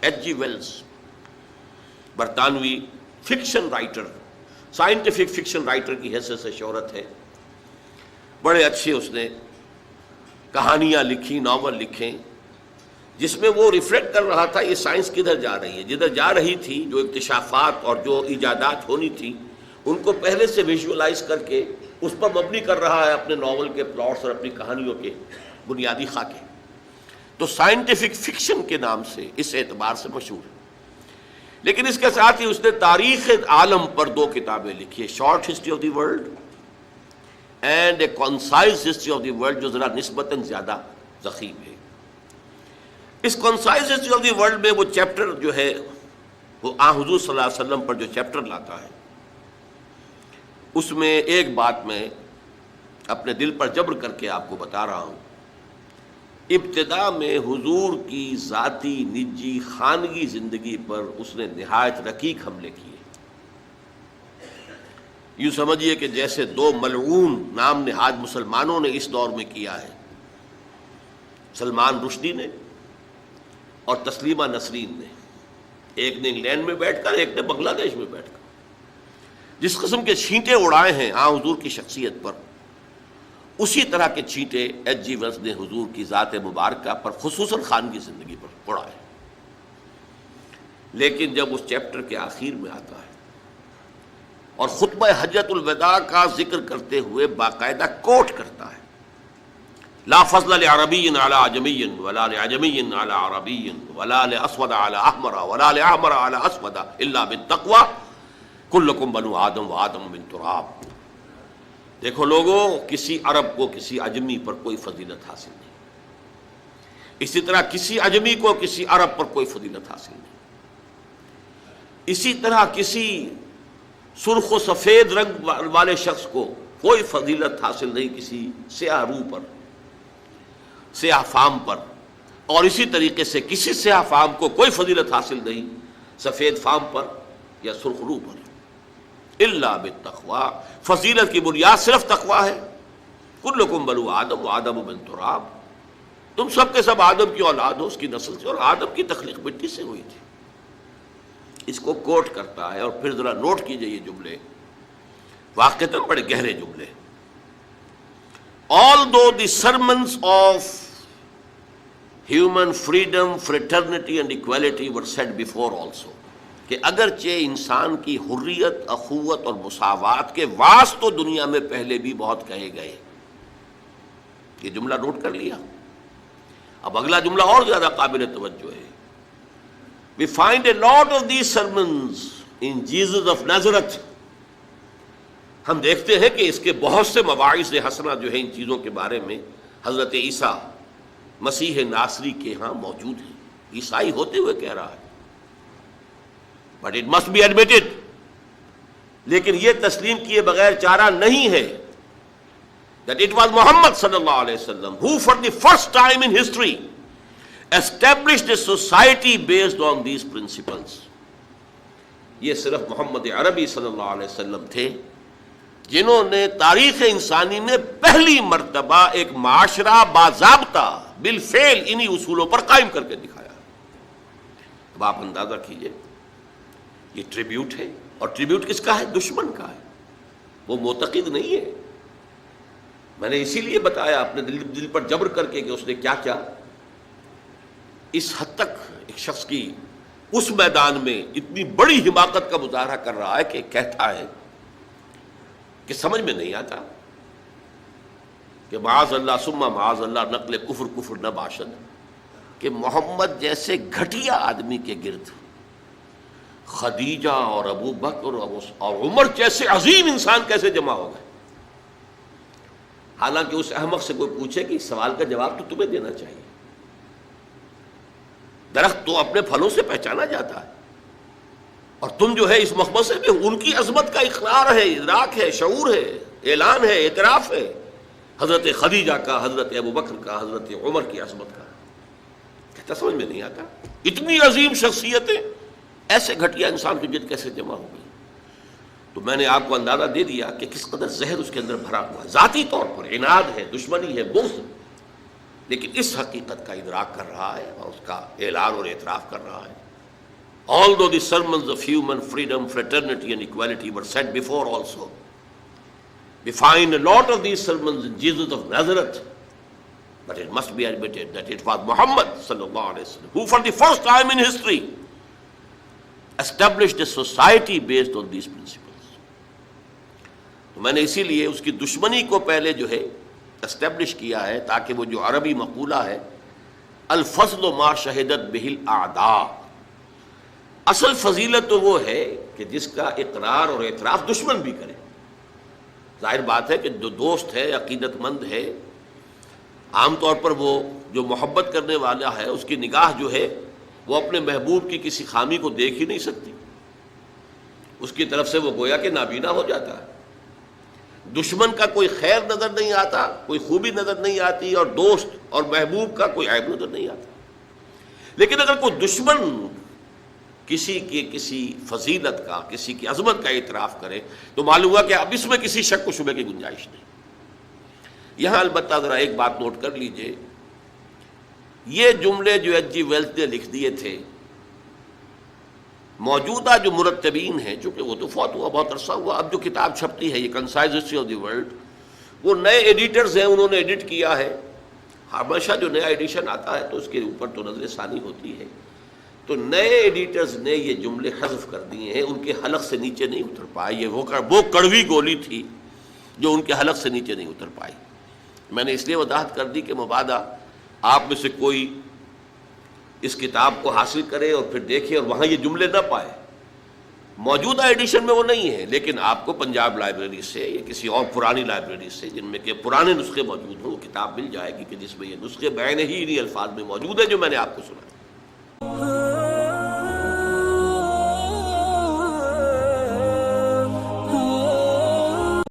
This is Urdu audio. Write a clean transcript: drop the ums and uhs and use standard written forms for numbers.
ایچ جی ویلز، برطانوی fiction writer, scientific fiction writer کی حیثیت سے شہرت ہے. بڑے اچھے اس نے کہانیاں لکھی، ناول لکھے، جس میں وہ ریفلیکٹ کر رہا تھا یہ سائنس کدھر جا رہی ہے. جدھر جا رہی تھی، جو اکتشافات اور جو ایجادات ہونی تھی ان کو پہلے سے ویژولائز کر کے اس پر مبنی کر رہا ہے اپنے ناول کے پلاٹس اور اپنی کہانیوں کے بنیادی خاکے. تو سائنٹیفک فکشن کے نام سے اس اعتبار سے مشہور ہے. لیکن اس کے ساتھ ہی اس نے تاریخ عالم پر 2 کتابیں لکھی ہے، short history of the world and a concise history of the world, جو ذرا نسبتاً زیادہ ضخیم ہے. اس concise history of the world میں وہ چیپٹر جو ہے وہ حضور صلی اللہ علیہ وسلم پر جو چیپٹر لاتا ہے، اس میں ایک بات میں اپنے دل پر جبر کر کے آپ کو بتا رہا ہوں. ابتدا میں حضور کی ذاتی نجی خانگی زندگی پر اس نے نہایت رقیق حملے کیے. یوں سمجھیے کہ جیسے 2 ملعون نام نہاد مسلمانوں نے اس دور میں کیا ہے، سلمان رشدی نے اور تسلیمہ نسرین نے. ایک نے انگلینڈ میں بیٹھ کر، ایک نے بنگلہ دیش میں بیٹھ کر جس قسم کے چھینٹے اڑائے ہیں حضور کی شخصیت پر، اسی طرح کے چھینٹے ایچ جی ویلز نے حضور کی ذات مبارکہ پر، خصوصاً خانگی زندگی پر اڑائے. لیکن جب اس چیپٹر کے آخر میں آتا ہے اور خطبہ حجۃ الوداع کا ذکر کرتے ہوئے باقاعدہ کوٹ کرتا ہے، لا فضل لعربی علی عجمی ولا لعجمی علی عربی ولا لاسود علی احمر ولا لاحمر علی اسود الا بالتقوی کلکم بنو آدم و آدم من تراب. دیکھو لوگوں، کسی عرب کو کسی عجمی پر کوئی فضیلت حاصل نہیں، اسی طرح کسی عجمی کو کسی عرب پر کوئی فضیلت حاصل نہیں، اسی طرح کسی سرخ و سفید رنگ والے شخص کو کوئی فضیلت حاصل نہیں کسی سیاہ روح پر، سیاہ فام پر، اور اسی طریقے سے کسی سیاہ فام کو کوئی فضیلت حاصل نہیں سفید فام پر یا سرخ روح پر، الا بالتقوی. فضیلت کی بنیاد صرف تقوی ہے. کلکم بنو آدم و آدم من تراب، تم سب کے سب آدم کی اولاد ہو، اس کی نسل سے، اور آدم کی تخلیق مٹی سے ہوئی تھی. اس کو کوٹ کرتا ہے. اور پھر ذرا نوٹ کیجئے یہ جملے، واقعتاً بڑے گہرے جملے. Although the sermons of human freedom, fraternity and equality were said before also، کہ اگرچہ انسان کی حریت، اخوت اور مساوات کے واعظ تو دنیا میں پہلے بھی بہت کہے گئے. یہ جملہ نوٹ کر لیا. اب اگلا جملہ اور زیادہ قابل توجہ ہے. We find a lot of these sermons in Jesus of Nazareth. ہم دیکھتے ہیں کہ اس کے بہت سے مواعظ حسنہ جو ہیں ان چیزوں کے بارے میں حضرت عیسیٰ مسیح ناصری کے ہاں موجود ہیں. عیسائی ہوتے ہوئے کہہ رہا ہے. But it must be admitted، لیکن یہ تسلیم کیے بغیر چارہ نہیں ہے that it was Muhammad صلی اللہ علیہ وسلم who for the first time in history established a society based on these principles. یہ صرف محمد عربی صلی اللہ علیہ وسلم تھے جنہوں نے تاریخ انسانی میں پہلی مرتبہ ایک معاشرہ باضابطہ بالفعل انہی اصولوں پر قائم کر کے دکھایا. اب آپ اندازہ کیجئے، یہ ٹریبیوٹ ہے، اور ٹریبیوٹ کس کا ہے؟ دشمن کا ہے. وہ معتقد نہیں ہے. میں نے اسی لیے بتایا اپنے دل پر جبر کر کے کہ اس نے کیا کیا. اس حد تک ایک شخص کی اس میدان میں اتنی بڑی حماقت کا مظاہرہ کر رہا ہے کہ کہتا ہے کہ سمجھ میں نہیں آتا کہ معاذ اللہ ثم معاذ اللہ نقل کفر کفر نہ باشد، کہ محمد جیسے گھٹیا آدمی کے گرد خدیجہ اور ابو بکر اور عمر جیسے عظیم انسان کیسے جمع ہو گئے. حالانکہ اس احمق سے کوئی پوچھے کہ اس سوال کا جواب تو تمہیں دینا چاہیے. درخت تو اپنے پھلوں سے پہچانا جاتا ہے، اور تم جو ہے اس مخمصے میں ان کی عظمت کا اقرار ہے، ادراک ہے، شعور ہے، اعلان ہے، اعتراف ہے. حضرت خدیجہ کا، حضرت ابو بکر کا، حضرت عمر کی عظمت کا کہتا سمجھ میں نہیں آتا. اتنی عظیم شخصیتیں ایسے گھٹیا انسان کی جد کیسے جمع ہو گئی. تو میں نے آپ کو اندازہ دے دیا کہ کس قدر زہر اس کے اندر بھرا ہوا ہے. ذاتی طور پر عناد ہے، دشمنی ہے، بغض، لیکن اس حقیقت کا ادراک کر رہا ہے اور اس کا اعلان اور اعتراف کر رہا ہے Although the sermons of human freedom, fraternity and equality were said before also, we find a lot of these sermons in Jesus of Nazareth, but it must be admitted that it was Muhammad sallallahu alaihi wasallam who for the first time in history established a society based on these principles. تو میں نے اسی لیے اس کی دشمنی کو پہلے جو ہے اسٹیبلش کیا ہے تاکہ وہ جو عربی مقولہ ہے الفضل ما شہدت بہ الاعداء، اصل فضیلت تو وہ ہے کہ جس کا اقرار اور اعتراف دشمن بھی کرے. ظاہر بات ہے کہ جو دوست ہے، عقیدت مند ہے، عام طور پر وہ جو محبت کرنے والا ہے اس کی نگاہ جو ہے وہ اپنے محبوب کی کسی خامی کو دیکھ ہی نہیں سکتی، اس کی طرف سے وہ گویا کہ نابینا ہو جاتا ہے. دشمن کا کوئی خیر نظر نہیں آتا، کوئی خوبی نظر نہیں آتی، اور دوست اور محبوب کا کوئی عیب نظر نہیں آتا. لیکن اگر کوئی دشمن کسی کی کسی فضیلت کا، کسی کی عظمت کا اعتراف کرے تو معلوم ہوا کہ اب اس میں کسی شک و شبہ کی گنجائش نہیں. یہاں البتہ ذرا ایک بات نوٹ کر لیجئے، یہ جملے جو ایچ جی ویلز نے لکھ دیے تھے، موجودہ جو مرتبین ہیں، چونکہ وہ تو فوت ہوا بہت عرصہ ہوا، اب جو کتاب چھپتی ہے یہ concise history of the world, وہ نئے ایڈیٹرز ہیں، انہوں نے ایڈٹ کیا ہے. ہمیشہ جو نیا ایڈیشن آتا ہے تو اس کے اوپر تو نظر ثانی ہوتی ہے، تو نئے ایڈیٹرز نے یہ جملے حذف کر دیے ہیں، ان کے حلق سے نیچے نہیں اتر پائے. یہ وہ کڑوی گولی تھی جو ان کے حلق سے نیچے نہیں اتر پائی. میں نے اس لیے وضاحت کر دی کہ مبادا آپ میں سے کوئی اس کتاب کو حاصل کرے اور پھر دیکھے اور وہاں یہ جملے نہ پائے. موجودہ ایڈیشن میں وہ نہیں ہے، لیکن آپ کو پنجاب لائبریری سے یا کسی اور پرانی لائبریری سے جن میں کہ پرانے نسخے موجود ہوں وہ کتاب مل جائے گی کہ جس میں یہ نسخے بعین ہی انہی الفاظ میں موجود ہیں جو میں نے آپ کو سنا.